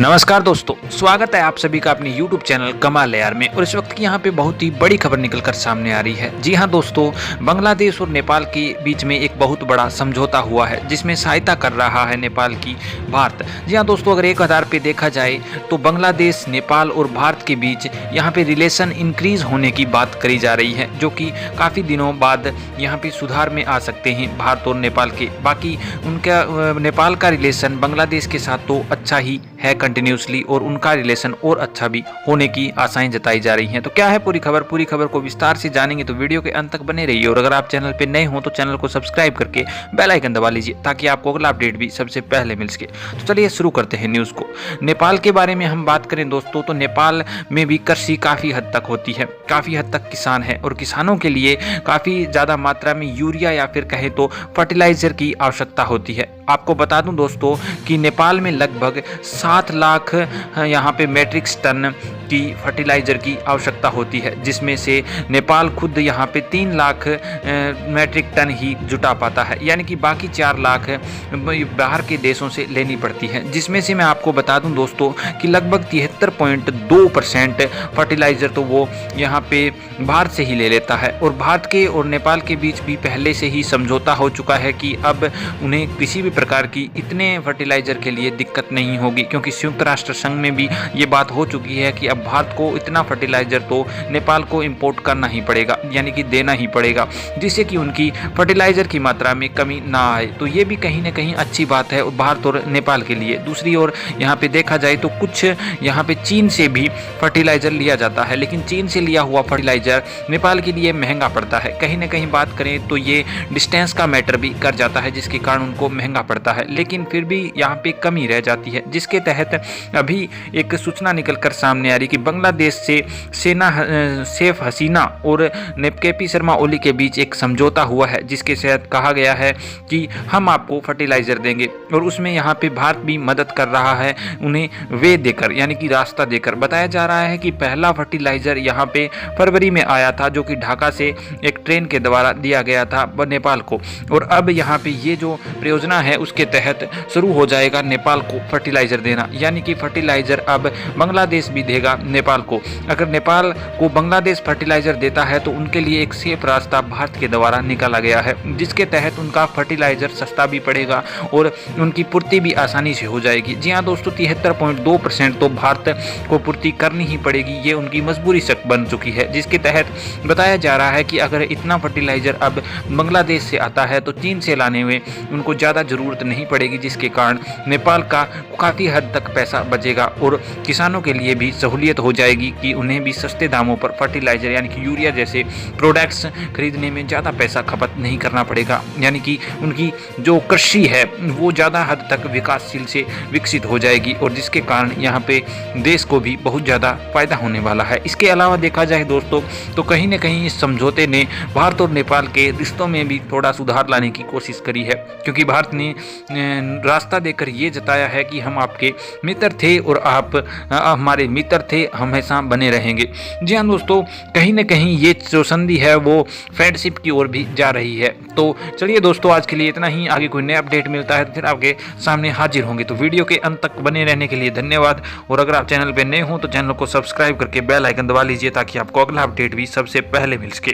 नमस्कार दोस्तों, स्वागत है आप सभी का अपने YouTube चैनल कमाल यार में। और इस वक्त की यहाँ पे बहुत ही बड़ी खबर निकलकर सामने आ रही है। जी हाँ दोस्तों, बांग्लादेश और नेपाल के बीच में एक बहुत बड़ा समझौता हुआ है जिसमें सहायता कर रहा है नेपाल की भारत। जी हाँ दोस्तों, अगर एक आधार पे देखा जाए तो बांग्लादेश, नेपाल और भारत के बीच यहाँ पे रिलेशन इंक्रीज होने की बात करी जा रही है, जो कि काफ़ी दिनों बाद यहाँ पे सुधार में आ सकते हैं भारत और नेपाल के। बाकी उनका नेपाल का रिलेशन बांग्लादेश के साथ तो अच्छा ही है कंटिन्यूसली, और उनका रिलेशन और अच्छा भी होने की आशाएं जताई जा रही हैं। तो क्या है पूरी खबर को विस्तार से जानेंगे, तो वीडियो के अंत तक बने रहिए। और अगर आप चैनल पे नए हो तो चैनल को सब्सक्राइब करके बेल आइकन दबा लीजिए ताकि आपको अगला अपडेट भी सबसे पहले मिल सके। तो चलिए शुरू करते हैं न्यूज़ को। नेपाल के बारे में हम बात करें दोस्तों, तो नेपाल में भी कृषि काफ़ी हद तक होती है, काफ़ी हद तक किसान है, और किसानों के लिए काफ़ी ज़्यादा मात्रा में यूरिया या फिर कहें तो फर्टिलाइजर की आवश्यकता होती है। आपको बता दूं दोस्तों कि नेपाल में लगभग 7 लाख यहाँ पे मैट्रिक टन की फर्टिलाइजर की आवश्यकता होती है, जिसमें से नेपाल खुद यहाँ पे 3 लाख मैट्रिक टन ही जुटा पाता है, यानी कि बाकी 4 लाख बाहर के देशों से लेनी पड़ती है। जिसमें से मैं आपको बता दूं दोस्तों कि लगभग 73.2% फर्टिलाइजर तो वो यहाँ पे भारत से ही ले लेता है। और भारत के और नेपाल के बीच भी पहले से ही समझौता हो चुका है कि अब उन्हें किसी भी प्रकार की इतने फर्टिलाइजर के लिए दिक्कत नहीं होगी, क्योंकि संयुक्त राष्ट्र संघ में भी ये बात हो चुकी है कि अब भारत को इतना फर्टिलाइजर तो नेपाल को इंपोर्ट करना ही पड़ेगा, यानी कि देना ही पड़ेगा, जिससे कि उनकी फर्टिलाइजर की मात्रा में कमी ना आए। तो ये भी कहीं ना कहीं अच्छी बात है भारत और नेपाल के लिए। दूसरी ओर यहाँ पे देखा जाए तो कुछ यहाँ पे चीन से भी फर्टिलाइजर लिया जाता है, लेकिन चीन से लिया हुआ फर्टिलाइजर नेपाल के लिए महंगा पड़ता है। कहीं ना कहीं बात करें तो ये डिस्टेंस का मैटर भी कर जाता है, जिसके कारण उनको महंगा पड़ता है, लेकिन फिर भी यहाँ पे कमी रह जाती है। जिसके तहत अभी एक सूचना निकलकर सामने आ रही कि बांग्लादेश से शेख हसीना और केपी शर्मा ओली के बीच एक समझौता हुआ है, जिसके तहत कहा गया है कि हम आपको फर्टिलाइजर देंगे, और उसमें यहाँ पे भारत भी मदद कर रहा है उन्हें वे देकर, यानी कि रास्ता देकर। बताया जा रहा है कि पहला फर्टिलाइजर यहाँ पे फरवरी में आया था, जो कि ढाका से एक ट्रेन के द्वारा दिया गया था नेपाल को, और अब यहाँ पे ये जो परियोजना है उसके तहत शुरू हो जाएगा नेपाल को फर्टिलाइजर देना, यानी कि फर्टिलाइजर अब बांग्लादेश भी देगा नेपाल को। अगर नेपाल को बांग्लादेश फर्टिलाइजर देता है तो उनके लिए एक सेफ रास्ता भारत के द्वारा निकाला गया है, जिसके तहत उनका फर्टिलाइजर सस्ता भी पड़ेगा और उनकी पूर्ति भी आसानी से हो जाएगी। जी हाँ दोस्तों, 73.2% तो भारत को पूर्ति करनी ही पड़ेगी, ये उनकी मजबूरी शक बन चुकी है। जिसके तहत बताया जा रहा है कि अगर इतना फर्टिलाइजर अब बांग्लादेश से आता है तो चीन से लाने में उनको ज़्यादा ज़रूरत नहीं पड़ेगी, जिसके कारण नेपाल का काफ़ी हद तक पैसा बचेगा और किसानों के लिए भी सहूलियत हो जाएगी कि उन्हें भी सस्ते दामों पर फर्टिलाइजर यानी कि यूरिया जैसे प्रोडक्ट्स खरीदने में ज़्यादा पैसा खपत नहीं करना पड़ेगा, यानी कि उनकी जो कृषि है वो ज़्यादा हद तक विकासशील से विकसित हो जाएगी, और जिसके कारण यहाँ पे देश को भी बहुत ज़्यादा फायदा होने वाला है। इसके अलावा देखा जाए दोस्तों तो कहीं ना कहीं इस समझौते ने भारत और नेपाल के रिश्तों में भी थोड़ा सुधार लाने की कोशिश करी है, क्योंकि भारत ने रास्ता देकर ये जताया है कि हम आपके मित्र थे और आप हमारे मित्र थे, हमेशा बने रहेंगे। जी हाँ दोस्तों, कहीं ना कहीं ये जो संधि है वो फ्रेंडशिप की ओर भी जा रही है। तो चलिए दोस्तों, आज के लिए इतना ही। आगे कोई नया अपडेट मिलता है तो फिर आपके सामने हाजिर होंगे। तो वीडियो के अंत तक बने रहने के लिए धन्यवाद। और अगर आप चैनल पर नए हो तो चैनल को सब्सक्राइब करके बेल आइकन दबा लीजिए ताकि आपको अगला अपडेट भी सबसे पहले मिल सके।